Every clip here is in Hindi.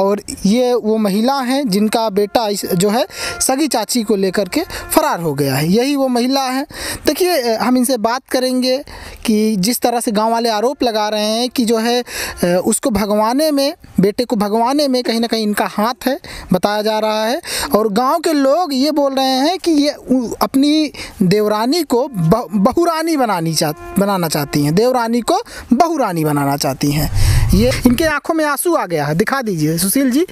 और ये वो महिला हैं जिनका बेटा जो है सगी चाची को लेकर के फरार हो गया है। यही वो महिला है। देखिए हम इनसे बात करेंगे कि जिस तरह से गांव वाले आरोप लगा रहे हैं कि जो है उसको भगवाने में, बेटे को भगवाने में कहीं ना कहीं इनका हाथ है, बताया जा रहा है। और गांव के लोग ये बोल रहे हैं कि ये अपनी देवरानी को बहुरानी बनाना चाहती हैं, देवरानी को बहुरानी बनाना चाहती हैं। ये इनके आंखों में आंसू आ गया है। दिखा दीजिए सुशील जी,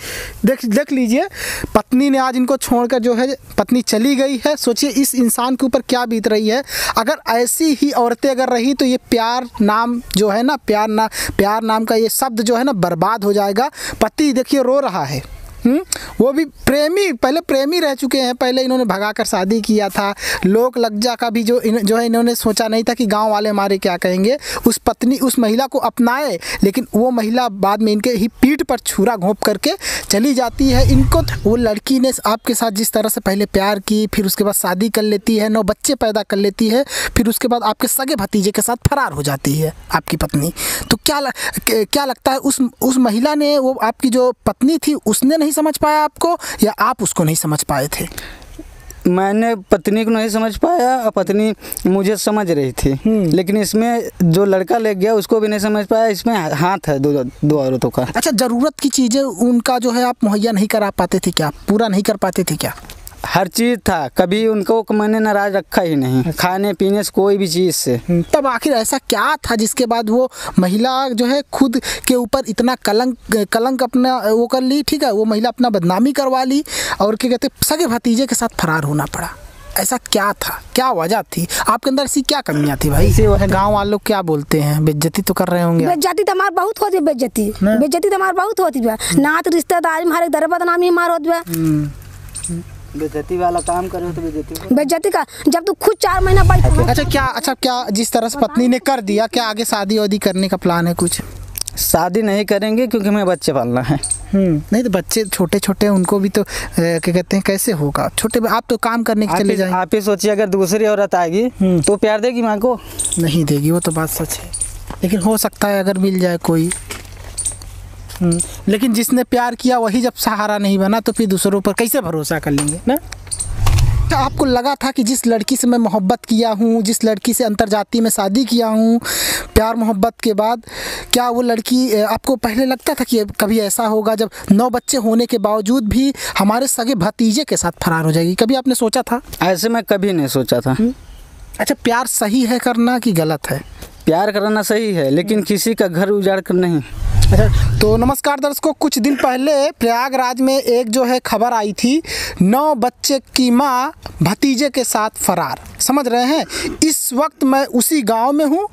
देख लीजिए, पत्नी ने आज इनको छोड़कर जो है पत्नी चली गई है। सोचिए इस इंसान के ऊपर क्या बीत रही है। अगर ऐसी ही औरतें अगर रही तो ये प्यार नाम जो है ना, प्यार नाम का ये शब्द जो है ना बर्बाद हो जाएगा। पति देखिए रो रहा है, वो भी पहले प्रेमी रह चुके हैं। पहले इन्होंने भगाकर शादी किया था। लोक लज्जा का भी जो है इन्होंने सोचा नहीं था कि गांव वाले हमारे क्या कहेंगे। उस महिला को अपनाए, लेकिन वो महिला बाद में इनके ही पीठ पर छुरा घोंप करके चली जाती है। इनको वो लड़की ने आपके साथ जिस तरह से पहले प्यार की, फिर उसके बाद शादी कर लेती है, 9 बच्चे पैदा कर लेती है, फिर उसके बाद आपके सगे भतीजे के साथ फरार हो जाती है आपकी पत्नी। तो क्या लगता है उस महिला ने, वो आपकी जो पत्नी थी, उसने नहीं समझ पाया आपको या आप उसको नहीं समझ पाए थे? मैंने पत्नी को नहीं समझ पाया और पत्नी मुझे समझ रही थी। लेकिन इसमें जो लड़का ले गया उसको भी नहीं समझ पाया। इसमें हाथ है दो औरतों का। अच्छा, ज़रूरत की चीज़ें उनका जो है आप मुहैया नहीं करा पाते थे क्या? पूरा नहीं कर पाते थे क्या? हर चीज़ था, कभी उनको मैंने नाराज़ रखा ही नहीं, खाने पीने से, कोई भी चीज़ से। तब आखिर ऐसा क्या था जिसके बाद वो महिला जो है खुद के ऊपर इतना कलंक अपना वो कर ली? ठीक है, वो महिला अपना बदनामी करवा ली और क्या कहते सगे भतीजे के साथ फरार होना पड़ा। ऐसा क्या था, क्या वजह थी आपके अंदर? ऐसी क्या कमियां थी भाई? गांव वाले लोग क्या बोलते हैं? बेइज्जती तो कर रहे होंगे। बेइज्जती तो हमारे बहुत होती है, बेइज्जती तो हमारे बहुत होती है। ना तो रिश्तेदार हमारे दर बदनामी हमारे होती है। बेइज्जती वाला काम करो तो बेइज्जती का, जब तू खुद 4 महीना बैठ। अच्छा क्या जिस तरह से पत्नी ने कर दिया, क्या आगे शादी वादी करने का प्लान है कुछ? शादी नहीं करेंगे क्योंकि हमें बच्चे पालना है। नहीं तो बच्चे छोटे उनको भी तो क्या कहते हैं, कैसे होगा? छोटे आप तो काम करने के चले जाएंगे। आप ही सोचिए, अगर दूसरी औरत आएगी तो प्यार देगी माँ को? नहीं देगी, वो तो बात सच है। लेकिन हो सकता है अगर मिल जाए कोई। लेकिन जिसने प्यार किया वही जब सहारा नहीं बना तो फिर दूसरों पर कैसे भरोसा कर लेंगे ना? आपको लगा था कि जिस लड़की से मैं मोहब्बत किया हूँ, जिस लड़की से अंतरजाती में शादी किया हूँ, प्यार मोहब्बत के बाद, क्या वो लड़की आपको पहले लगता था कि कभी ऐसा होगा जब 9 बच्चे होने के बावजूद भी हमारे सगे भतीजे के साथ फरार हो जाएगी? कभी आपने सोचा था? ऐसे मैं कभी नहीं सोचा था। अच्छा, प्यार सही है करना कि गलत है? प्यार करना सही है, लेकिन किसी का घर उजाड़ कर नहीं। अच्छा, तो नमस्कार दर्शकों, कुछ दिन पहले प्रयागराज में एक जो है खबर आई थी, 9 बच्चे की मां भतीजे के साथ फरार। समझ रहे हैं? इस वक्त मैं उसी गांव में हूं,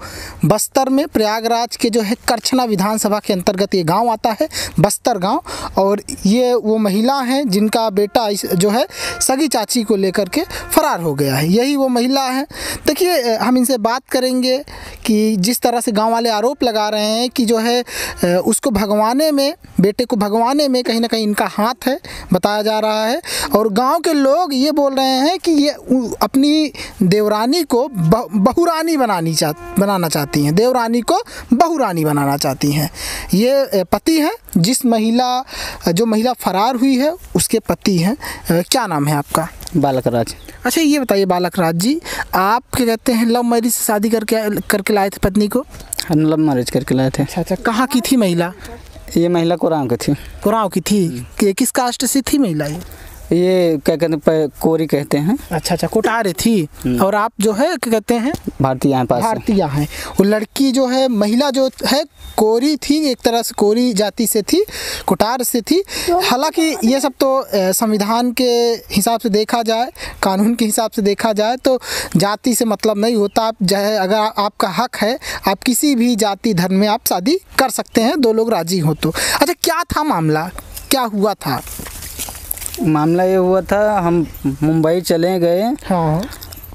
बस्तर में। प्रयागराज के जो है करछना विधानसभा के अंतर्गत ये गांव आता है, बस्तर गांव। और ये वो महिला हैं जिनका बेटा जो है सगी चाची को लेकर के फरार हो गया है। यही वो महिला है। देखिए हम इनसे बात करेंगे कि जिस तरह से गाँव वाले आरोप लगा रहे हैं कि जो है उसको भगवाने में, बेटे को भगवाने में कहीं ना कहीं इनका हाथ है, बताया जा रहा है। और गांव के लोग ये बोल रहे हैं कि ये अपनी देवरानी को बहुरानी बनाना चाहती हैं, देवरानी को बहुरानी बनाना चाहती हैं। ये पति हैं, जो महिला फरार हुई है उसके पति हैं। क्या नाम है आपका? बालक राज। अच्छा, ये बताइए बालक राज जी, आप क्या कहते हैं लव मैरिज से शादी करके लाए थे पत्नी को? हम लव मैरिज करके लाए थे। अच्छा, कहाँ की थी महिला? ये महिला कोरांव की थी। कोरांव की थी? किस कास्ट से थी महिला? ये क्या कहते हैं, कोरी कहते हैं। अच्छा, कोटारे थी। और आप जो है क्या कहते हैं? भारतीय हैं। वो लड़की जो है, महिला जो है कोरी थी, एक तरह से कोरी जाति से थी, कोटार से थी। हालांकि ये सब तो संविधान के हिसाब से देखा जाए, कानून के हिसाब से देखा जाए तो जाति से मतलब नहीं होता। आप जो है, अगर आपका हक है, आप किसी भी जाति धर्म में आप शादी कर सकते हैं, 2 लोग राजी हो तो। अच्छा, क्या था मामला, क्या हुआ था? मामला ये हुआ था, हम मुंबई चले गए। हाँ।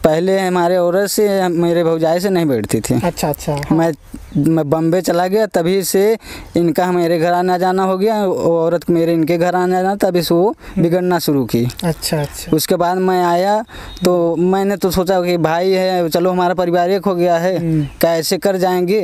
पहले हमारे औरत से मेरे भौजाई से नहीं बैठती थी। अच्छा अच्छा। मैं बम्बे चला गया, तभी से इनका मेरे घर आना जाना हो गया, औरत मेरे इनके घर आना जाना, तभी से वो बिगड़ना शुरू की। अच्छा अच्छा। उसके बाद मैं आया तो मैंने तो सोचा कि भाई है, चलो हमारा परिवार एक हो गया है, कैसे कर जाएंगे।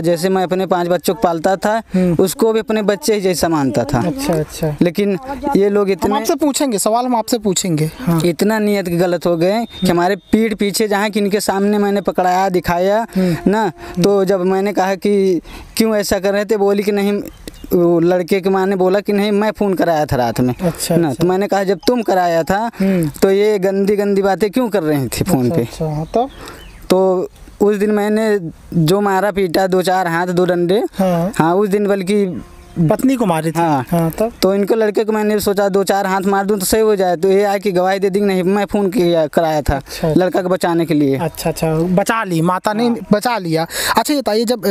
जैसे मैं अपने 5 बच्चों को पालता था, उसको भी अपने बच्चे ही जैसा मानता था। अच्छा अच्छा। लेकिन ये लोग हम इतने आपसे पूछेंगे सवाल, हम आपसे पूछेंगे। हाँ। इतना नियत गलत हो गए कि हमारे पीठ पीछे जहाँ कि इनके सामने मैंने पकड़ाया दिखाया ना, तो जब मैंने कहा कि क्यों ऐसा कर रहे थे, बोली कि नहीं, वो लड़के की माँ ने बोला कि नहीं मैं फ़ोन कराया था रात में। अच्छा, ना अच्छा। तो मैंने कहा जब तुम कराया था तो ये गंदी गंदी बातें क्यों कर रही थी फ़ोन पे। अच्छा, तो उस दिन मैंने जो मारा पीटा 2-4 हाथ 2 डंडे। हाँ उस दिन बल्कि पत्नी को मारी थी। हाँ। तब तो इनको लड़के को मैंने सोचा 2-4 हाथ मार दूं तो सही हो जाए, तो ये आए कि गवाही दे दी नहीं मैं फ़ोन किया कराया था। अच्छा। लड़का को बचाने के लिए। अच्छा अच्छा, बचा ली माता ने। बचा लिया। अच्छा ये बताइए, जब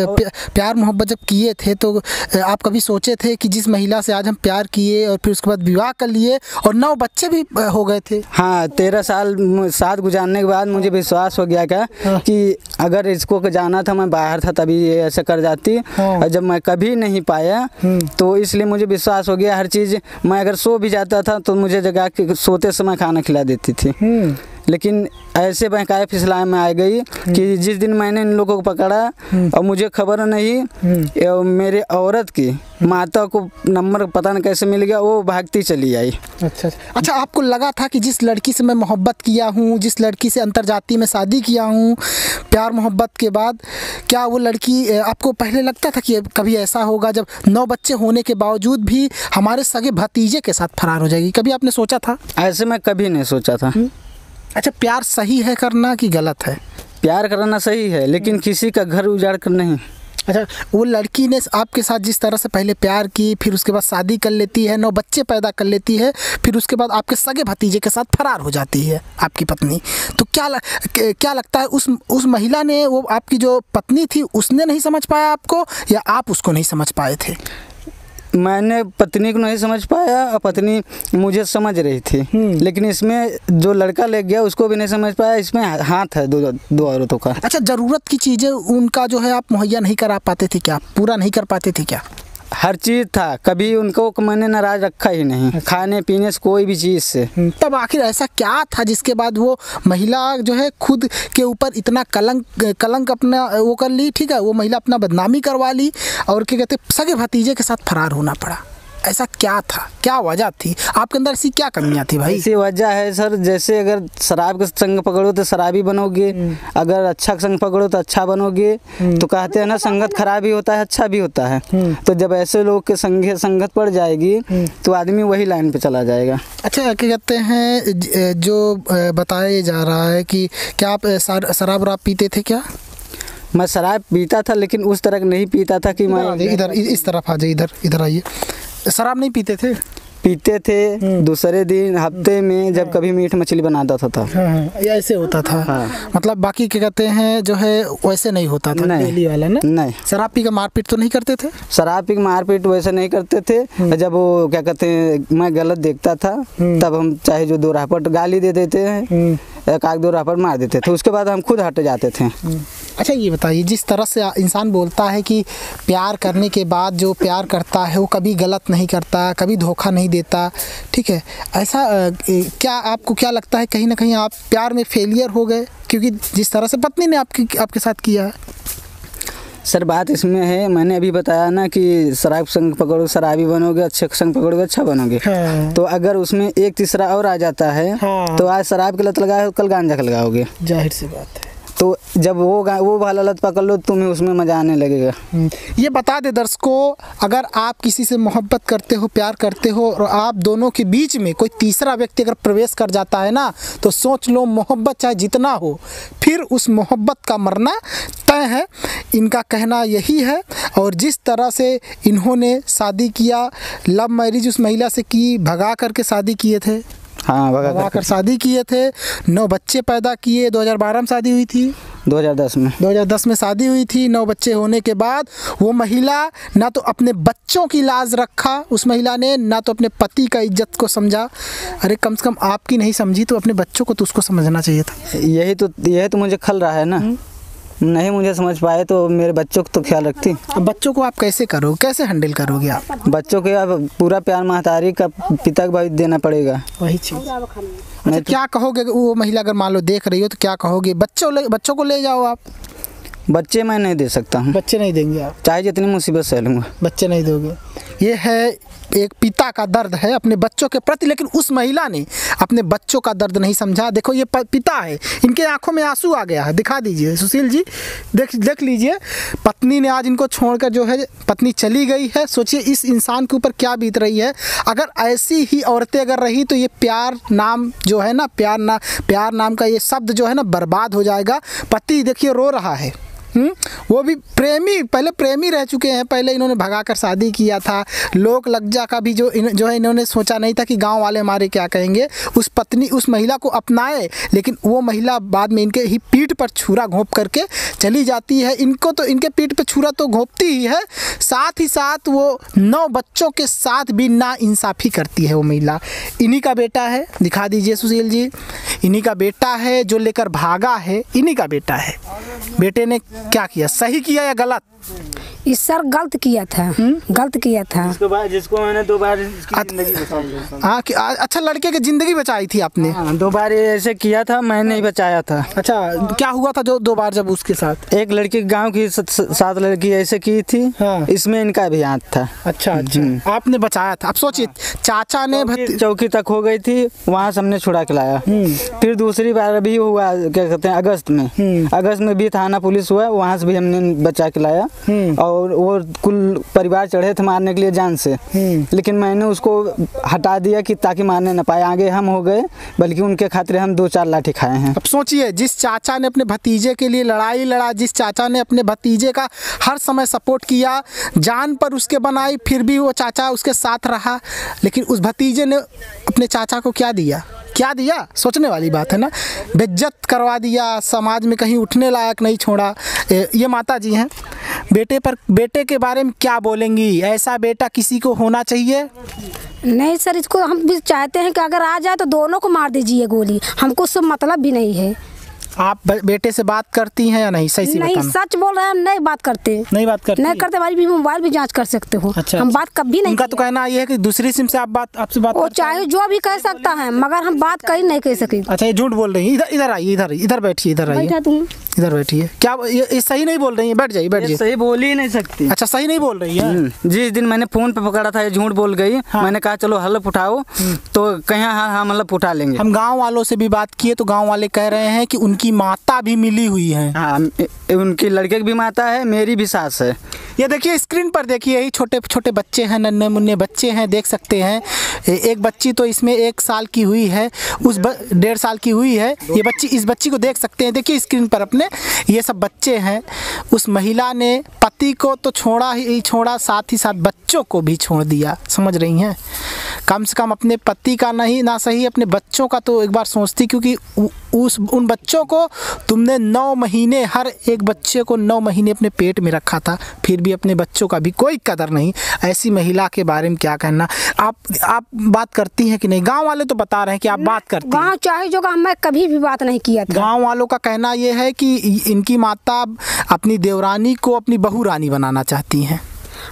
प्यार मोहब्बत जब किए थे तो आप कभी सोचे थे कि जिस महिला से आज हम प्यार किए और फिर उसके बाद विवाह कर लिए और 9 बच्चे भी हो गए थे? हाँ 13 साल साथ गुजारने के बाद मुझे विश्वास हो गया क्या कि अगर इसको जाना था, मैं बाहर था तभी ये ऐसा कर जाती। और जब मैं कभी नहीं पाया तो इसलिए मुझे विश्वास हो गया हर चीज़। मैं अगर सो भी जाता था तो मुझे जगा के सोते समय खाना खिला देती थी। लेकिन ऐसे बहकाए फिसलाए में आ गई कि जिस दिन मैंने इन लोगों को पकड़ा और मुझे खबर नहीं, मेरे औरत की माता को नंबर पता नहीं कैसे मिल गया, वो भागती चली आई। अच्छा अच्छा। आपको लगा था कि जिस लड़की से मैं मोहब्बत किया हूँ, जिस लड़की से अंतर्जातीय में शादी किया हूँ प्यार मोहब्बत के बाद, क्या वो लड़की आपको पहले लगता था कि कभी ऐसा होगा जब 9 बच्चे होने के बावजूद भी हमारे सगे भतीजे के साथ फरार हो जाएगी? कभी आपने सोचा था? ऐसे मैं कभी नहीं सोचा था। अच्छा, प्यार सही है करना कि गलत है? प्यार करना सही है, लेकिन किसी का घर उजाड़ कर नहीं। अच्छा, वो लड़की ने आपके साथ जिस तरह से पहले प्यार की, फिर उसके बाद शादी कर लेती है, 9 बच्चे पैदा कर लेती है, फिर उसके बाद आपके सगे भतीजे के साथ फरार हो जाती है आपकी पत्नी, तो क्या लगता है उस महिला ने, वो आपकी जो पत्नी थी, उसने नहीं समझ पाया आपको या आप उसको नहीं समझ पाए थे? मैंने पत्नी को नहीं समझ पाया और पत्नी मुझे समझ रही थी। लेकिन इसमें जो लड़का ले गया उसको भी नहीं समझ पाया, इसमें हाथ है दो औरतों का। अच्छा, ज़रूरत की चीज़ें उनका जो है आप मुहैया नहीं करा पाते थे क्या? पूरा नहीं कर पाते थे क्या? हर चीज़ था, कभी उनको मैंने नाराज़ रखा ही नहीं। खाने पीने से कोई भी चीज़ से। तब आखिर ऐसा क्या था जिसके बाद वो महिला जो है खुद के ऊपर इतना कलंक अपना वो कर ली? ठीक है, वो महिला अपना बदनामी करवा ली और क्या कहते सगे भतीजे के साथ फरार होना पड़ा। ऐसा क्या था, क्या वजह थी आपके अंदर? ऐसी क्या कमियां थी भाई? ऐसी वजह है सर, जैसे अगर शराब का संग पकड़ो तो शराबी बनोगे, अगर अच्छा संग पकड़ो तो अच्छा बनोगे। तो कहते हैं ना, संगत खराब भी होता है अच्छा भी होता है। तो जब ऐसे लोग के संगत पड़ जाएगी तो आदमी वही लाइन पे चला जाएगा। अच्छा, क्या कहते हैं, जो बताया जा रहा है कि क्या आप शराब पीते थे क्या? मैं शराब पीता था, लेकिन उस तरह नहीं पीता था कि मैं इधर इस तरफ आ जाइए, इधर आइए। शराब नहीं पीते थे? पीते थे दूसरे दिन हफ्ते में जब कभी मीट मछली बनाता था। हाँ, ऐसे होता था। हाँ। मतलब बाकी क्या कहते हैं जो है वैसे नहीं होता था? डेली वाला ना? नहीं। शराब पी का मारपीट तो नहीं करते थे? शराब पी मारपीट वैसे नहीं करते थे। जब वो क्या कहते हैं मैं गलत देखता था तब हम चाहे जो 2 राहपट गाली दे देते हैं, 1-2 राहपट मार देते थे, उसके बाद हम खुद हट जाते थे। अच्छा ये बताइए, जिस तरह से इंसान बोलता है कि प्यार करने के बाद जो प्यार करता है वो कभी गलत नहीं करता, कभी धोखा नहीं देता, ठीक है, ऐसा क्या आपको क्या लगता है कहीं ना कहीं आप प्यार में फेलियर हो गए क्योंकि जिस तरह से पत्नी ने आपके साथ किया है? सर बात इसमें है, मैंने अभी बताया ना कि शराब संग पकड़ो शराबी बनोगे, अच्छे संग पकड़ोगे अच्छा बनोगे। हाँ। तो अगर उसमें एक तीसरा और आ जाता है हाँ। तो आज शराब की लत लगाओ, कल गांजा का लगाओगे। जाहिर सी बात है। तो जब वो वाला लत पकड़ लो तुम्हें उसमें मजा आने लगेगा। ये बता दे दर्शकों, अगर आप किसी से मोहब्बत करते हो, प्यार करते हो और आप दोनों के बीच में कोई तीसरा व्यक्ति अगर प्रवेश कर जाता है ना, तो सोच लो मोहब्बत चाहे जितना हो फिर उस मोहब्बत का मरना तय है। इनका कहना यही है। और जिस तरह से इन्होंने शादी किया, लव मैरिज उस महिला से की, भगा करके शादी किए थे। हाँ, भगा कर शादी किए थे, 9 बच्चे पैदा किए। 2012 में शादी हुई थी। 2010 में। 2010 में शादी हुई थी। 9 बच्चे होने के बाद वो महिला ना तो अपने बच्चों की लाज रखा उस महिला ने, ना तो अपने पति का इज्जत को समझा। अरे कम से कम आपकी नहीं समझी तो अपने बच्चों को तो उसको समझना चाहिए था। यही तो मुझे खल रहा है ना। नहीं मुझे समझ पाए तो मेरे बच्चों को तो ख्याल रखती। अब बच्चों को आप कैसे करोगे, कैसे हैंडल करोगे आप? बच्चों के अब पूरा प्यार महतारी का पिता को भाई देना पड़ेगा। वही चीज़। अच्छा, क्या कहोगे वो महिला अगर मान लो देख रही हो तो क्या कहोगे? बच्चों को ले जाओ आप। बच्चे मैं नहीं दे सकता हूँ। बच्चे नहीं देंगे आप? चाहे जितनी मुसीबत सह लूँगा, बच्चे नहीं दोगे। ये है एक पिता का दर्द है अपने बच्चों के प्रति, लेकिन उस महिला ने अपने बच्चों का दर्द नहीं समझा। देखो ये पिता है, इनके आंखों में आंसू आ गया है। दिखा दीजिए सुशील जी, देख लीजिए। पत्नी ने आज इनको छोड़कर जो है पत्नी चली गई है। सोचिए इस इंसान के ऊपर क्या बीत रही है। अगर ऐसी ही औरतें अगर रही तो ये प्यार नाम जो है ना, प्यार नाम का ये शब्द जो है ना बर्बाद हो जाएगा। पति देखिए रो रहा है। वो भी पहले प्रेमी रह चुके हैं। पहले इन्होंने भगाकर शादी किया था। लोक लज्जा का भी जो है इन्होंने सोचा नहीं था कि गांव वाले हमारे क्या कहेंगे। उस महिला को अपनाए, लेकिन वो महिला बाद में इनके ही पीठ पर छुरा घोंप करके चली जाती है। इनको तो इनके पीठ पर छुरा तो घोंपती ही है, साथ ही साथ वो 9 बच्चों के साथ भी नाइंसाफ़ी करती है वो महिला। इन्हीं का बेटा है, दिखा दीजिए सुशील जी। इन्हीं का बेटा है जो लेकर भागा है, इन्हीं का बेटा है। बेटे ने क्या किया, सही किया या गलत? इस सर गलत किया था। गलत किया था। जिसको मैंने 2 बार जिंदगी बचाई। हाँ, अच्छा लड़के की जिंदगी बचाई थी आपने? हाँ, 2 बार ऐसे किया था, मैं नहीं बचाया था। अच्छा, क्या हुआ था जो 2 बार जब उसके साथ? एक लड़की गांव की 7 लड़की ऐसे की थी। हाँ। इसमें इनका भी हाथ था। अच्छा, आपने बचाया था। अब सोचिए चाचा ने चौकी तक हो गई थी, वहाँ से हमने छुड़ा के लाया। फिर दूसरी बार भी हुआ, क्या कहते हैं, अगस्त में भी थाना पुलिस हुआ, वहाँ से भी हमने बचा के लाया। और वो कुल परिवार चढ़े थे मारने के लिए जान से, लेकिन मैंने उसको हटा दिया कि ताकि मारने न पाए। आगे हम हो गए, बल्कि उनके खातिर हम 2-4 लाठी खाए हैं। अब सोचिए जिस चाचा ने अपने भतीजे के लिए लड़ाई लड़ा, जिस चाचा ने अपने भतीजे का हर समय सपोर्ट किया, जान पर उसके बनाई, फिर भी वो चाचा उसके साथ रहा, लेकिन उस भतीजे ने अपने चाचा को क्या दिया? सोचने वाली बात है ना। बेइज्जत करवा दिया, समाज में कहीं उठने लायक नहीं छोड़ा। ये माता जी हैं। बेटे के बारे में क्या बोलेंगी? ऐसा बेटा किसी को होना चाहिए? नहीं सर, इसको हम भी चाहते हैं कि अगर आ जाए तो दोनों को मार दीजिए गोली। हमको उससे मतलब भी नहीं है। आप बेटे से बात करती हैं या नहीं? सही से नहीं, सच बोल रहे हैं, नहीं बात करते। नहीं करते। हमारी भी मोबाइल भी जांच कर सकते हो। अच्छा, हम बात कभी नहीं। उनका तो कहना ये है कि दूसरी सिम से आपसे बात वो चाहे जो भी कह सकता है, मगर हम बात कहीं नहीं कह सके। अच्छा, ये झूठ बोल रही है। इधर आइए, इधर बैठिए, इधर बैठिए। क्या ये सही नहीं बोल रही है? बैठ जाइए। सही बोल ही नहीं सकती। अच्छा, सही नहीं बोल रही है। जिस दिन मैंने फोन पे पकड़ा था ये झूठ बोल गई। हाँ। मैंने कहा चलो हलफ उठाओ, तो कहीं हाँ मतलब उठा लेंगे। हम गाँव वालों से भी बात किए तो गाँव वाले कह रहे हैं कि उनकी माता भी मिली हुई है। हाँ, उनकी लड़के की भी माता है, मेरी भी सास है। ये देखिए स्क्रीन पर देखिए, यही छोटे छोटे बच्चे हैं, नन्हे मुन्ने बच्चे हैं, देख सकते हैं। एक बच्ची तो इसमें 1 साल की हुई है, 1.5 साल की हुई है। ये बच्ची, इस बच्ची को देख सकते हैं, देखिए स्क्रीन पर अपने। ये सब बच्चे हैं। उस महिला ने पति को तो छोड़ा, साथ ही साथ बच्चों को भी छोड़ दिया। समझ रही हैं? कम से कम अपने पति का नहीं ना सही, अपने बच्चों का तो एक बार सोचती, क्योंकि उन बच्चों को तुमने 9 महीने, हर एक बच्चे को 9 महीने अपने पेट में रखा था, फिर भी अपने बच्चों का भी कोई कदर नहीं। ऐसी महिला के बारे में क्या कहना? आप बात करती हैं कि नहीं? गांव वाले तो बता रहे हैं कि आप बात करती हैं। गांव चाहे जो, मैं कभी भी बात नहीं किया था। गांव वालों का कहना ये है कि इनकी माता अपनी देवरानी को अपनी बहू रानी बनाना चाहती हैं।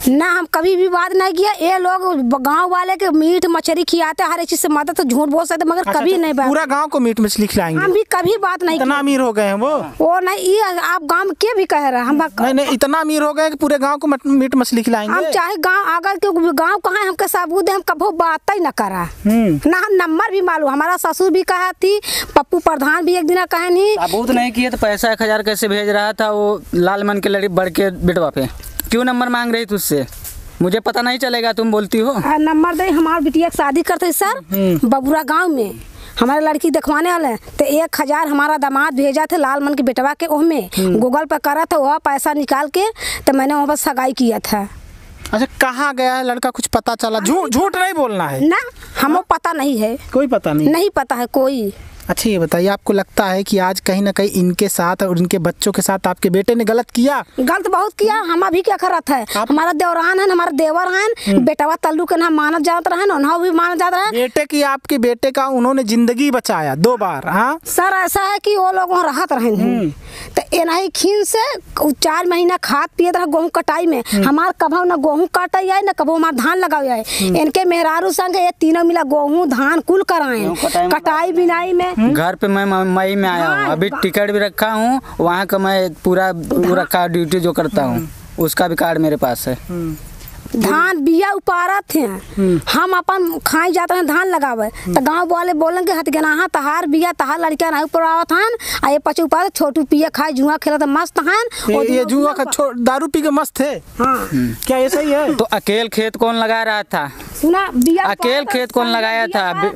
ना, हम कभी भी बात नहीं किया। ये लोग गांव वाले के मीट मछली खिलाते, हर एक चीज से मदद, तो झूठ बोल सकते, मगर अच्छा, कभी नहीं बात। पूरा गांव को मीट मछली खिलाएंगे? हम भी कभी बात नहीं। इतना अमीर हो गए हैं वो नहीं, ये आप गांव के भी कह रहे हैं। हम नहीं, इतना अमीर हो गए कि पूरे गांव को मीट मछली खिलाएंगे? हम चाहे गांव अगर के गांव कहाँ है, हमके सबूत है, हम कभी बात ही न करा ना। हम नंबर भी मालूम, हमारा ससुर भी कहा थी, पप्पू प्रधान भी एक दिन कहे नहीं। सबूत नहीं किए तो पैसा 1000 कैसे भेज रहा था वो लालमन के लड़ी बढ़ के बेटवा पे? क्यों नंबर मांग रही तुझसे? मुझे पता नहीं चलेगा, तुम बोलती हो। नंबर दे, हमारी बिटिया की शादी करते सर बबुरा गांव में, हमारे लड़की दिखवाने वाले, तो 1000 हमारा दामाद भेजा थे लालमन के बेटवा के, उसमें गूगल पे करा था, वह पैसा निकाल के तो मैंने वहाँ पर सगाई किया था। अच्छा, कहाँ गया है लड़का? कुछ पता चला? झूठ नहीं बोलना है ना, हमें पता नहीं है। कोई पता नहीं? नहीं पता है कोई। अच्छा ये बताइए, आपको लगता है कि आज कहीं ना कहीं इनके साथ और इनके बच्चों के साथ आपके बेटे ने गलत किया? गलत बहुत किया। हम अभी क्या करत है, हमारा देवरान है, हमारा देवर है, बेटावा तल्लू के ना मानत जात रहे ना भी मानत जात रहे। बेटे की, आपके बेटे का उन्होंने जिंदगी बचाया 2 बार। हाँ सर, ऐसा है कि वो लोग वहाँ रहत रहे तो एनाही खीन से 4 महीना खाद पियत रहा गेहूँ कटाई में। हमार कभो ना गेहूँ काटे आए ना कभो हमार धान लगाए आए। इनके मेहरारू संग ये तीनों मिला गेहूँ धान कुल कराए, कटाई बिनाई में। घर पे मैं मई में आया हूँ, अभी टिकट भी रखा हूँ, वहाँ का मैं पूरा रखा ड्यूटी जो करता हूँ उसका भी कार्ड मेरे पास है। धान बिया उपारत हैं, हम अपन खाई जाते हैं धान लगावे तो गाँव वाले बोलेंगे हथगनाहा तहार बिया तहार लड़कियां नहीं उपावत हैं, आ ये पचे उपार छोटू पिया खाए जुआ खेला तो मस्त हैं। ये जुआ का दारू पी के मस्त है। हाँ क्या ये सही है? तो अकेले खेत कौन लगा रहा था? सुना बिया अकेले खेत कौन लगाया था?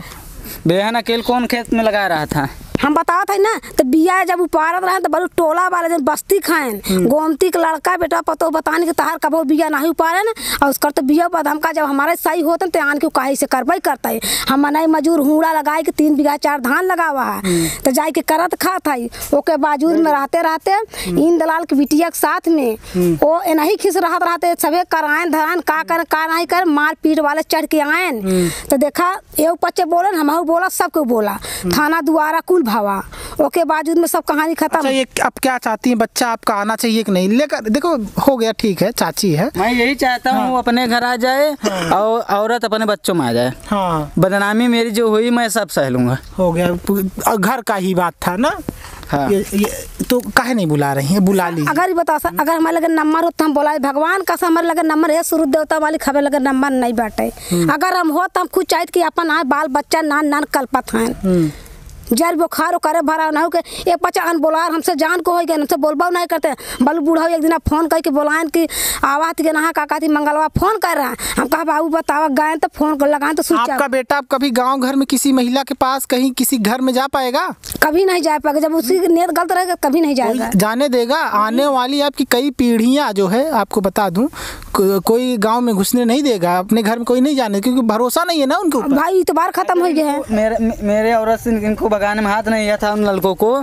बेहन अकेले कौन खेत में लगा रहा था? हम बतावत है ना, तो बिया जब उपारत रहे तो बड़ू टोला वाले जब बस्ती खाएन गोमती के लड़का बेटा पतो बताने के तहार कबो बिया नहीं उपारे न, और उसकर तो बिया पर हमका जब हमारे सही होते तो आन के काहे से करवाई करता है। हम मनाई मजूर हुड़ा लगाए के 3 बीघा 4 धान लगावा है तो जाए के करत खात है। ओके बाजूद में रहते रहते इन दलाल के बिटिया के साथ में वो नहीं खिस रहते सभी करायन धरान का कर का नहीं कर मार पीट वाले चढ़ के आयन तो देखा ये बच्चे बोलन हम बोला सबको बोला थाना द्वारा कुल भावा। ओके बाजूद में सब कहानी खत्म। अच्छा ये अब क्या चाहती है, बच्चा आपका आना चाहिए कि नहीं? लेकर देखो हो गया, ठीक है, चाची है। मैं यही चाहता हूँ अपने घर आ जाए और औरत अपने बच्चों में आ जाए। हाँ बदनामी मेरी जो हुई मैं सब सह लूँगा। हो गया, घर का ही बात था ना। हाँ। ये तो काहे नहीं बुला रही है? बुला ली। अगर बता अगर हमारे लगे नंबर हो तो हम बोला भगवान का हमारे लगे नंबर है, सूर्य देवता वाली खबर लगे नंबर नहीं बाटे। अगर हम हो तो हम खुद चाहते कि अपन बाल बच्चा नान नान कल्पत हैं जल बुखार करे भरा ना हो के एक बच्चा अन बोला हमसे जान को हो गया, हमसे बोलबा नहीं करते। बल बूढ़ा एक दिन फोन करके बोलाएं कि आवाज के नहा काका थी मंगलवा फोन कर रहा है। हम कहा बाबू बतावा गए तो फोन कर लगाए तो सूच। आपका बेटा कभी गांव घर में किसी महिला के पास कहीं किसी घर में जा पाएगा? कभी नहीं जा पाएगा। जब उसकी नीयत गलत रहेगा कभी नहीं जाएगा। जाने देगा? आने वाली आपकी कई पीढ़ियां जो है, आपको बता दूं, कोई गांव में घुसने नहीं देगा, अपने घर में कोई नहीं जाने, क्योंकि भरोसा नहीं है ना उनके ऊपर। भाई इतबार खत्म हो गया है। मेरे औरत से इनको भगाने में हाथ नहीं दिया था उन लड़कों को।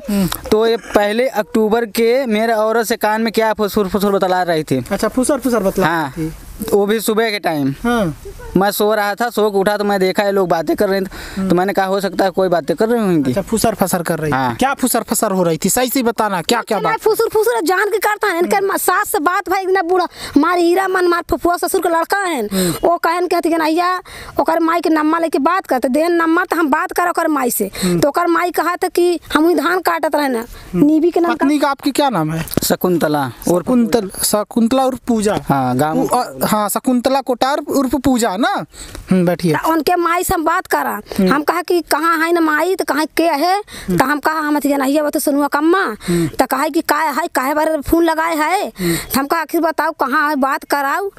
तो ये पहले अक्टूबर के मेरे औरत से कान में क्या फुसुर फुसुर बतला रही थी। अच्छा फुसर फुसर बतला। हाँ वो भी सुबह के टाइम। हाँ। मैं सो रहा था, सो के उठा तो मैं देखा ये लोग बातें कर रहे थे, तो मैंने कहा हो सकता है कोई बातें कर रही होंगी। अच्छा फुसर फसर कर रही। हाँ। क्या फुसर फसर हो रही थी? सही से बताना क्या क्या बात। फुसुर फुसुर जान के करता है। इनके सास से बात भाई इतना बूढ़ा मार हीरा मन मार फुफुआ ससुर के लड़का है वो कहन कहती कि नैया ओकर माई के नम्मा लेके बात करते देन नम्मा तो हम बात कर ओकर माई से। तो ओकर माई कहा था कि हम धान काटत रहे ना नीबी के नाम। पत्नी का आपकी क्या नाम है? शकुंतला और शकुंतला उर्फ पूजा। हाँ गाँव। हाँ शकुंतला कोटार उर्फ पूजा ना। बैठिए। उनके माई से हम बात करा। हम कहा कि कहाँ है ना माई तो कहाँ के है तो हम कहा हम नहीं है तो सुनुआ कम्मा तो कहा कि का है काहे बारे फोन लगाए है। हम कहा आखिर बताओ कहाँ है बात कराओ।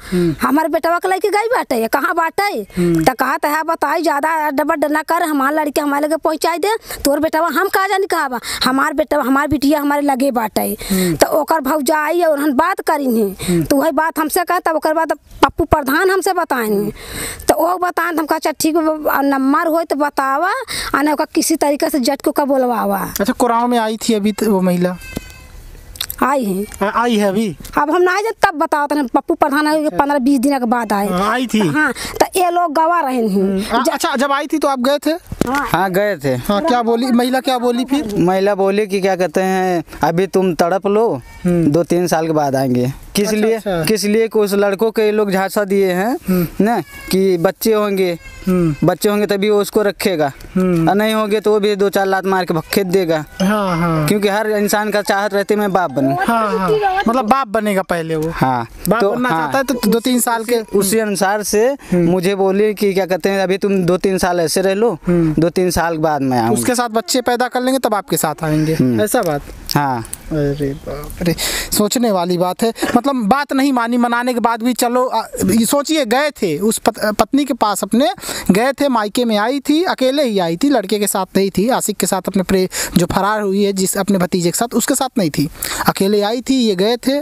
हमारे बेटवा के लेके गई बाटे कहाँ बाटे तो कहा तो है बताई ज्यादा डबल ना कर हमारे लड़के हमारे लगे पहुँचाई दे तोर बेटवा हम कहा जानी कहा हमारे बेटा हमारे बिटिया हमारे लगे बाटे तो ओकर भौजा आई और हम बात करी तो वही बात हमसे कहा तब ओकर बाद पप्पू प्रधान हमसे बताएंगे तो वो बताएं हम कहा अच्छा ठीक नंबर हो तो बतावा आने का किसी तरीके से जट को का बोलवावा। अच्छा कोराव में आई थी अभी वो महिला आई है अभी? अब हम नहीं तब बताओ तो पप्पू प्रधान 15-20 दिन के बाद आए। आई थी। हाँ तो ये लोग गवा रहे हैं। अच्छा जब आई थी तो आप गए थे? हाँ गए थे। हाँ क्या बोली महिला? क्या बोली फिर? महिला बोली कि क्या कहते हैं अभी तुम तड़प लो 2-3 साल के बाद आएंगे। किस लिए? अच्छा। किस लिए कि उस लड़कों के लोग झांसा दिए हैं ना कि बच्चे होंगे तभी वो उसको रखेगा और नहीं होंगे तो वो भी 2-4 लात मार के भखेत देगा। हाँ हाँ। क्योंकि हर इंसान का चाहत रहते मैं बाप बनूं। हाँ हाँ। मतलब बाप बनेगा पहले वो। हाँ बाप तो बनना हाँ, चाहता है तो 2-3 साल के उसी अनुसार से मुझे बोली कि क्या कहते हैं अभी तुम 2-3 साल ऐसे रह लो 2-3 साल के बाद मैं आऊँगी। उसके साथ बच्चे पैदा कर लेंगे तब आपके साथ आएंगे, ऐसा बात? हाँ। अरे बाप रे, सोचने वाली बात है। मतलब बात नहीं मानी, मनाने के बाद भी चलो सोचिए गए थे उस पत्नी के पास अपने गए थे, मायके में आई थी, अकेले ही आई थी, लड़के के साथ नहीं थी, आशिक के साथ अपने जो फरार हुई है जिस अपने भतीजे के साथ उसके साथ नहीं थी, अकेले आई थी। ये गए थे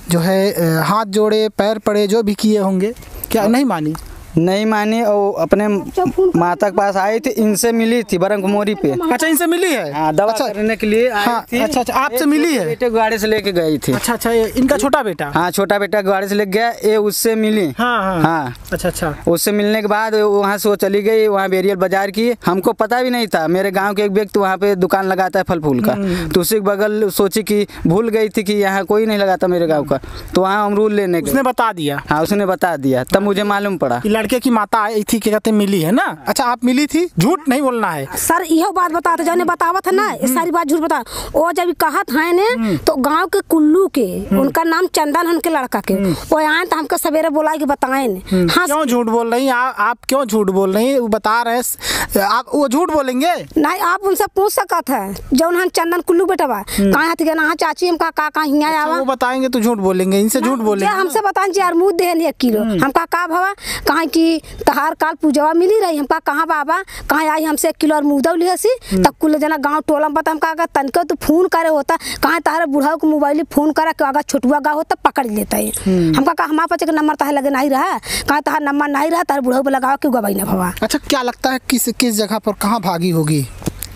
जो है हाथ जोड़े पैर पड़े जो भी किए होंगे, क्या नहीं मानी? नहीं मानी और अपने माता के पास आई थी, इनसे मिली थी बरंगमोरी पे। अच्छा, इनसे मिली है? हाँ, दवा करने के लिए आई हाँ, थी। अच्छा, आपसे मिली है? बेटे गाड़ी से लेके गई थी। अच्छा, इनका छोटा बेटा? हाँ, छोटा बेटा गाड़ी से लेके गया, ये उससे मिली। हाँ। अच्छा, उससे मिलने के बाद वहाँ से वो चली गई, वहाँ बेरियल बाजार की। हमको पता भी नहीं था, मेरे गाँव के एक व्यक्ति वहाँ पे दुकान लगाता है फल फूल का, तो उसी के बगल सोची कि भूल गई थी कि यहाँ कोई नहीं लगाता मेरे गाँव का, तो वहाँ अमरूद लेने गए। उसने बता दिया? हाँ, उसने बता दिया, तब मुझे मालूम पड़ा। लड़के की माता आई थी, क्या कहते मिली है ना? अच्छा, आप मिली थी? झूठ नहीं बोलना है सर, यह बात बताते जाने बतावत है ना, ये सारी बात झूठ बता। वो जब कहत है ने तो गांव के कुल्लू के, उनका नाम चंदन है, उनके लड़का के, वो आए तो हमको सवेरे बोला कि बताएं। हाँ, क्यों झूठ बोल रही हैं आप? क्यों झूठ बोल रही हैं? वो बता रहे हैं, आप वो झूठ बोलेंगे? नहीं, आप उनसे पूछ सकत है, जौन हम चंदन कुल्लू बेटवा कहाँ हाथ गया ना चाची हम का हिया आवा। वो बताएंगे तो झूठ बोलेंगे, इनसे झूठ बोलेंगे? हमसे बताएं यार मुँह दे 1 किलो, हम का भवा कहाँ की तहार काल पूजवा मिली रही, हम कहाँ बाबा कहाँ आई, हमसे 1 किलो और मुदव लिया सी। तब कुल जना गाँव टोला में पता हम कहा तनके तो फोन करे होता, कहाँ तारे बुढ़ाओ को मोबाइल फोन करा कि अगर छोटुआ गाँव होता पकड़ लेता है। हम कहा हमारे पास एक नंबर ताहे लगे नहीं रहा, कहाँ तार नंबर नहीं रहा, तारे बुढ़ाओ पर लगाओ क्यों गवाई ना भवा। अच्छा, क्या लगता है किस जगह पर कहाँ भागी होगी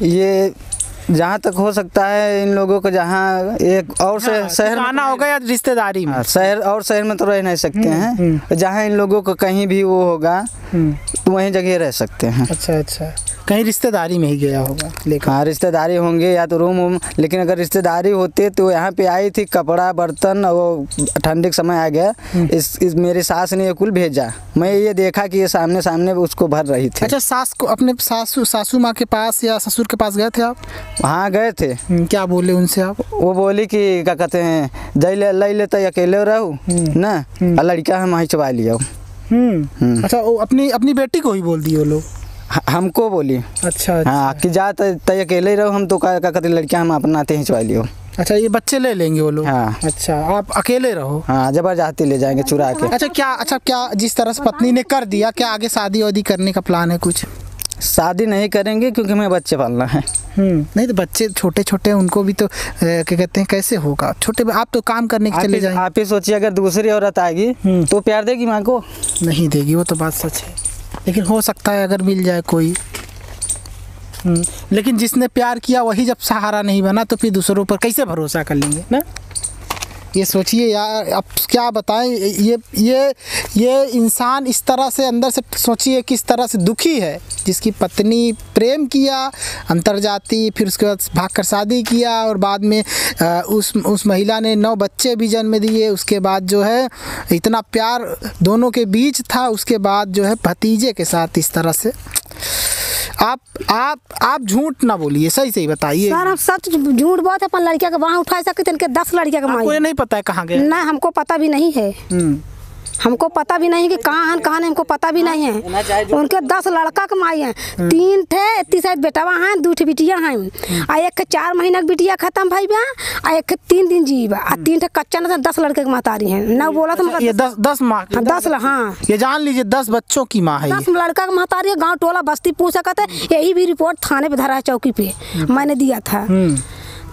ये? जहाँ तक हो सकता है इन लोगों को, जहाँ एक और शहर आना होगा या रिश्तेदारी में। शहर में तो रह नहीं सकते हैं, जहाँ इन लोगों को कहीं भी वो होगा तो वहीं जगह रह सकते हैं। अच्छा, कहीं रिश्तेदारी में ही गया होगा लेकिन। हाँ, रिश्तेदारी होंगे या तो रूम, लेकिन अगर रिश्तेदारी होते तो यहाँ पे आई थी, कपड़ा बर्तन, वो ठंडे के समय आ गया, इस मेरी सास ने ये कुल भेजा। मैं ये देखा कि ये सामने उसको भर रही थी। अच्छा, सास को अपने सासू माँ के पास या ससुर के पास गए थे आप? हाँ, गए थे। क्या बोले उनसे आप? वो बोली कि क्या कहते हैं, लई लेते अकेले रहूँ ना, लड़का हम वहीं चबा लिया। अच्छा, वो अपनी बेटी को ही बोल दिए वो लोग? हमको बोली। अच्छा। हाँ, कि जा तय अकेले ही रहो, हम तो क्या कहते लड़कियाँ हम अपना आते हैं चबा लियो। अच्छा, ये बच्चे ले लेंगे वो लोग? हाँ। अच्छा, आप अकेले रहो? हाँ, जबरदस्ती ले जाएंगे चुरा के। अच्छा, क्या जिस तरह से पत्नी ने कर दिया, क्या आगे शादी वादी करने का प्लान है कुछ? शादी नहीं करेंगे क्योंकि हमें बच्चे पालना है। नहीं तो बच्चे छोटे उनको भी तो क्या कहते हैं, कैसे होगा छोटे? आप तो काम करने के चले जाएंगे। आप ही सोचिए, अगर दूसरी औरत आएगी तो प्यार देगी माँ को? नहीं देगी, वो तो बात सच है, लेकिन हो सकता है अगर मिल जाए कोई। लेकिन जिसने प्यार किया वही जब सहारा नहीं बना तो फिर दूसरों पर कैसे भरोसा कर लेंगे ना? ये सोचिए यार, अब क्या बताएं। ये इंसान इस तरह से अंदर से सोचिए किस तरह से दुखी है, जिसकी पत्नी प्रेम किया अंतर्जातीय, फिर उसके बाद भागकर शादी किया और बाद में उस महिला ने 9 बच्चे भी जन्म दिए। उसके बाद जो है इतना प्यार दोनों के बीच था, उसके बाद जो है भतीजे के साथ इस तरह से। आप झूठ ना बोलिए, सही बताइए। सर, हम सच झूठ बहुत है, अपन लड़किया के वहाँ उठा सकते हैं, 10 लड़किया के माई। आपको ये नहीं पता है कहाँ गए? ना, हमको पता भी नहीं है। हमको पता भी नहीं कि कहाँ हैं कहाँ नहीं, हमको पता भी नहीं है। उनके 10 लड़का कमाई हैं, 3 थे 30 बेटवा हैं, 2 बिटिया हैं, आ एक 4 महीना की बिटिया खत्म भाई बा, आ एक 3 दिन जीवा, आ 3 ठे कच्चा न 10 लड़के की मातारी हैं ना। बोला था ये 10 माँ, 10 हाँ, ये जान लीजिए 10 बच्चों की माँ है। 10 लड़का की मातारी है। गाँव टोला बस्ती पूछ सकते हैं, यही भी रिपोर्ट थाने पे धरा है, चौकी पे मैंने दिया था।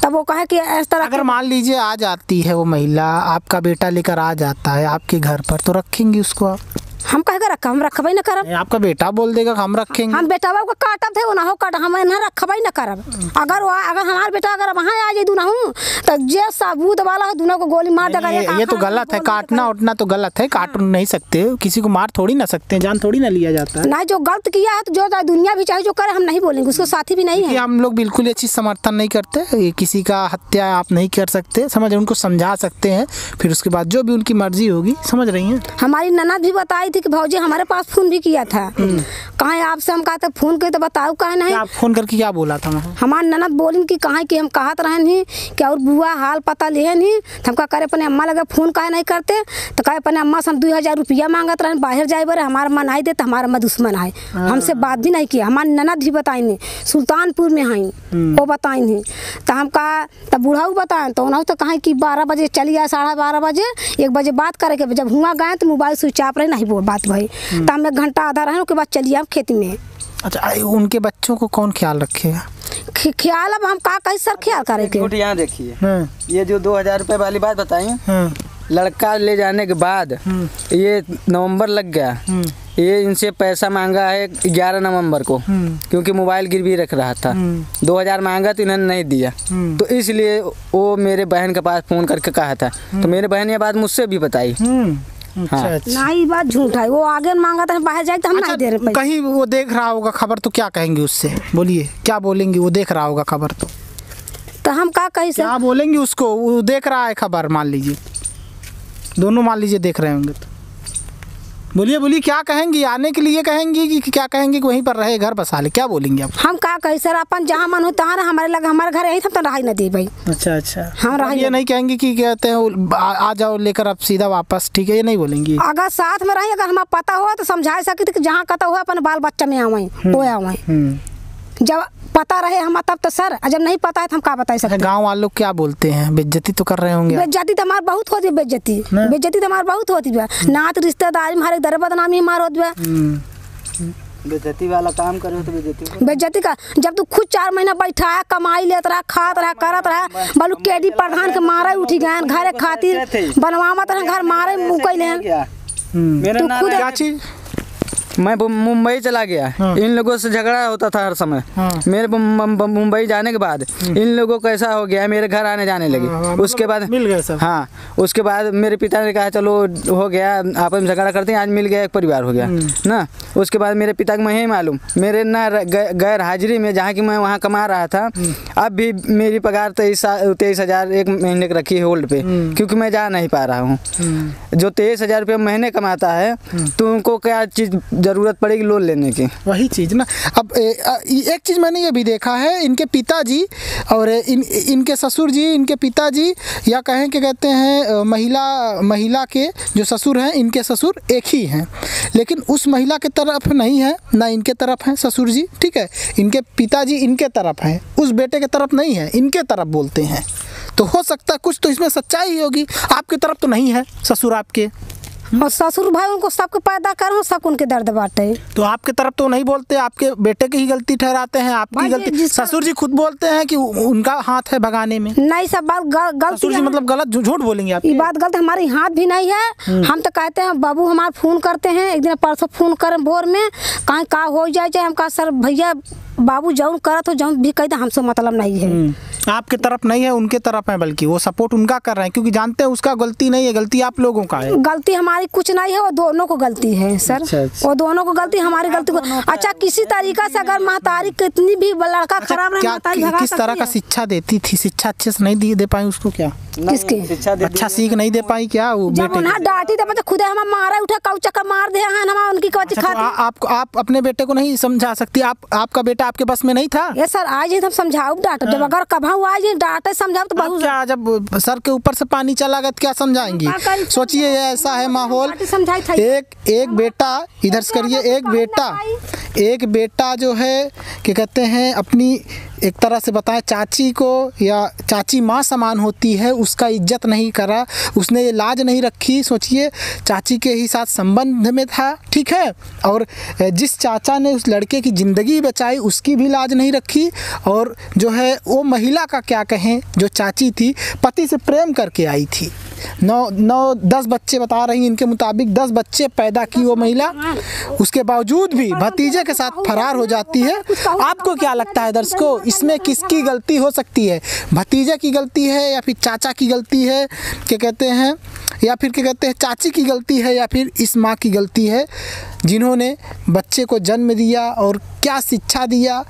तब वो कहे कि इस तरह अगर मान लीजिए आ जाती है वो महिला, आपका बेटा लेकर आ जाता है आपके घर पर, तो रखेंगी उसको आप? हम कहेगा रखा, हम रखबई न करब। आपका बेटा बोल देगा हम रखेंगे। हम बेटा को काटब थे, ना हो काट, हम ना रखबई न करब। अगर हमार बेटा अगर वहाँ आ जाए दूना हूँ तो जे साबूत वाला है दोनों को गोली मार देगा। ये तो गलत है, काटना उठना तो गलत है। काट नहीं सकते, किसी को मार थोड़ी ना सकते, जान थोड़ी ना लिया जाता है। नहीं, जो गलत किया है तो जो दुनिया भी चाहे जो करे, हम नहीं बोलेंगे, उसको साथी भी नहीं है। हम लोग बिल्कुल ये चीज़ समर्थन नहीं करते, किसी का हत्या आप नहीं कर सकते, समझ, उनको समझा सकते हैं, फिर उसके बाद जो भी उनकी मर्जी होगी। समझ रही हैं? हमारी ननद भी बताई थी कि भौजी हमारे पास फोन भी किया था, कहाँ आपसे हम कहते फोन किए तो बताओ कहे नहीं। आप फोन करके क्या बोला था? हमारे ननद बोली कि कहाँ कि हम कहत रहे नहीं कि और बुआ हाल पता ले नहीं, हम का करे अपने अम्मा लगे फोन काहे नहीं करते, तो कहे अपने अम्मा से हम 2000 रुपया मांगत रहे, बाहर जाए बरे हमारा मन आई दे तो हमारा अम्मा दुश्मन है, हमसे बात भी नहीं किया। हमारे ननद भी बताई नहीं, सुल्तानपुर में आई वो बताई नहीं, तो हम कहा तब बूढ़ाऊ बताए तो उन्होंने तो कहा कि 12 बजे चली आए, 12:30 बजे 1 बजे बात करे के। जब हुआ गए तो मोबाइल स्विच ऑफ रहे, नहीं वो बात भाई, तो हम 1 घंटा आधा रहे, उसके बाद चलिए हम खेती में। अच्छा, उनके बच्चों को कौन ख्याल रखेगा? ख्याल अब हम का कहीं सर ख्याल करेंगे। यहाँ देखिए, ये जो 2000 रुपये वाली बात बताई, लड़का ले जाने के बाद ये नवंबर लग गया, ये इनसे पैसा मांगा है 11 नवंबर को, क्योंकि मोबाइल गिरवी रख रहा था। 2000 मांगा तो इन्होंने नहीं दिया, तो इसलिए वो मेरे बहन के पास फ़ोन करके कहा था, तो मेरे बहन ये बात मुझसे भी बताई। अच्छा। नहीं, बात झूठ है। वो आगे मांगा था बाहर जाए तो हम नहीं दे रहे पैसे। कहीं वो देख रहा होगा खबर तो क्या कहेंगे उससे? बोलिए, क्या बोलेंगे? वो देख रहा होगा खबर तो हम क्या कहीं से क्या बोलेंगे उसको? वो देख रहा है खबर, मान लीजिए दोनों मान लीजिए देख रहे होंगे तो बोलिए बोलिए, क्या कहेंगी? आने के लिए कहेंगी कि क्या कहेंगे कि वहीं पर रहे, घर बसा ले? क्या बोलेंगे आप? हम क्या कहीं सर, अपन जहाँ मन हो तहाँ हमारे लगे, हमारे घर यही था तो रहा न दे भाई। अच्छा अच्छा। हाँ, हम ये नहीं कहेंगे कि कहते हैं आ जाओ लेकर अब सीधा वापस, ठीक है? ये नहीं बोलेंगी। अगर साथ में रही, अगर हमें पता हो तो समझा सकते कि जहाँ कता हुआ अपन बाल बच्चा में आवे वो आवे। जब पता रहे हम तब तो सर, जब नहीं पता है तो हम क्या बता सकते? गांव वालों क्या बोलते हैं? बेइज्जती तो कर रहे होंगे। बेइज्जती तो हमारे बहुत होती है, बेइज्जती तो हमारे बहुत होती है। नात रिश्तेदारी में हर एक दर बदनामी हमारे होती है। बेइज्जती वाला काम करे तो बेइज्जती का, जब तू खुद 4 महीना बैठा है, कमाई लेत रहा, खात रहा, करत रहा, बोलू केडी प्रधान के मारे उठी गए घर खातिर बनवावत रहे, घर मारे मुकैले हैं। मेरा नाम क्या चीज? मैं मुंबई चला गया। इन लोगों से झगड़ा होता था हर समय। मेरे मुंबई जाने के बाद इन लोगों को ऐसा हो गया, मेरे घर आने जाने लगे। उसके बाद मिल गए सब। हाँ, उसके बाद मेरे पिता ने कहा चलो हो गया, आपस में झगड़ा करते हैं, आज मिल गया, एक परिवार हो गया ना। उसके बाद मेरे पिता को मैं ही मालूम, मेरे ना गैर हाजिरी में, जहाँ की मैं वहाँ कमा रहा था, अब भी मेरी पगार 23,000 एक महीने की रखी है होल्ड पे, क्योंकि मैं जा नहीं पा रहा हूँ। जो 23,000 रुपये महीने कमाता है तो उनको क्या चीज़ जरूरत पड़ेगी लोन लेने की? वही चीज़ ना। अब एक चीज़ मैंने ये भी देखा है, इनके पिताजी और इनके ससुर जी, इनके पिताजी, या कहें कि कहते हैं महिला के जो ससुर हैं, इनके ससुर एक ही हैं, लेकिन उस महिला के तरफ नहीं है ना इनके तरफ है ससुर जी, ठीक है? इनके पिताजी इनके तरफ हैं, उस बेटे के तरफ नहीं है, इनके तरफ बोलते हैं। तो हो सकता है कुछ तो इसमें सच्चाई ही होगी। आपके तरफ तो नहीं है ससुर आपके, और ससुर भाई उनको सबको पैदा करो, सब उनके दर्द बांटे। तो आपके तरफ तो नहीं बोलते, आपके बेटे की ही गलती ठहराते हैं, आपकी गलती। ससुर जी खुद बोलते हैं कि उनका हाथ है भगाने में। नहीं, सब बात गलती। ससुर जी मतलब गलत झूठ बोलेंगे आप? ये बात गलत, हमारी हाथ भी नहीं है। हम तो कहते हैं, बाबू हमारे फोन करते हैं, एक दिन परसों फोन करें भोर में, कहीं का हो जाए, हम कहा सर भैया बाबू जौन करत हो, जौन भी कहते हमसे मतलब नहीं है। आपके तरफ नहीं है, उनके तरफ है, बल्कि वो सपोर्ट उनका कर रहे हैं, क्योंकि जानते हैं उसका गलती नहीं है, गलती आप लोगों का है। गलती हमारी कुछ नहीं है, वो दोनों को गलती है सर। अच्छा। वो दोनों को गलती, हमारी गलती को। अच्छा, किसी तरीका से अगर महतारी कितनी भी लड़का खराब रहे, किस तरह का शिक्षा देती थी? शिक्षा अच्छे से नहीं दे पाई उसको? क्या किसके अच्छा सीख नहीं दे पाई क्या वो? जब उन्हें डांटी तो खुद हम मारे उठा कौचा का मार दे हैं हम उनकी कौची खाती। आप अपने बेटे को नहीं समझा सकती? आपका बेटा आपके बस में नहीं था? ये सर आज हम समझाओ डांटो, जब अगर कभाऊ आज डांटे समझाओ तो बहुत क्या, जब सर के ऊपर से पानी चला गया क्या समझाएंगी? सोचिए ऐसा है माहौल। एक बेटा इधर से करिए, एक बेटा जो है क्या कहते हैं, अपनी एक तरह से बताएं चाची को, या चाची माँ समान होती है, उसका इज्जत नहीं करा, उसने ये लाज नहीं रखी। सोचिए चाची के ही साथ संबंध में था, ठीक है, और जिस चाचा ने उस लड़के की ज़िंदगी बचाई उसकी भी लाज नहीं रखी। और जो है वो महिला का क्या कहें, जो चाची थी, पति से प्रेम करके आई थी, 10 बच्चे बता रही इनके मुताबिक, 10 बच्चे पैदा की वो महिला, उसके बावजूद भी भतीजे के साथ फरार हो जाती है। आपको क्या लगता है दर्शकों, इसमें किसकी गलती हो सकती है? भतीजे की गलती है, या फिर चाचा की गलती है, क्या कहते हैं, या फिर क्या कहते हैं चाची की गलती है, या फिर इस माँ की गलती है जिन्होंने बच्चे को जन्म दिया और क्या शिक्षा दिया?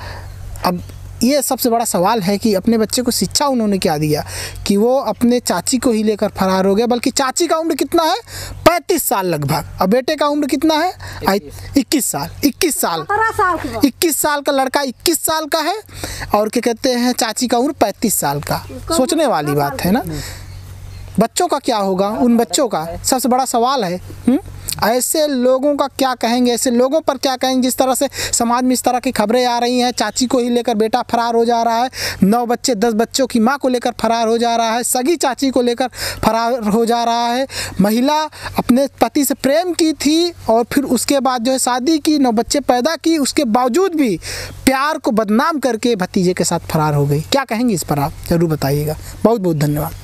अब ये सबसे बड़ा सवाल है कि अपने बच्चे को शिक्षा उन्होंने क्या दिया कि वो अपने चाची को ही लेकर फरार हो गया। बल्कि चाची का उम्र कितना है? 35 साल लगभग, और बेटे का उम्र कितना है? 21 साल। 21 साल का लड़का 21 साल का है, और क्या कहते हैं चाची का उम्र 35 साल का। सोचने वाली बात है ना। बच्चों का क्या होगा? उन बच्चों का सबसे बड़ा सवाल है। ऐसे लोगों का क्या कहेंगे, ऐसे लोगों पर क्या कहेंगे जिस तरह से समाज में इस तरह की खबरें आ रही हैं? चाची को ही लेकर बेटा फरार हो जा रहा है, 9 बच्चे 10 बच्चों की माँ को लेकर फरार हो जा रहा है, सगी चाची को लेकर फरार हो जा रहा है। महिला अपने पति से प्रेम की थी और फिर उसके बाद जो है शादी की, 9 बच्चे पैदा की, उसके बावजूद भी प्यार को बदनाम करके भतीजे के साथ फरार हो गई। क्या कहेंगे इस पर आप ज़रूर बताइएगा। बहुत बहुत धन्यवाद।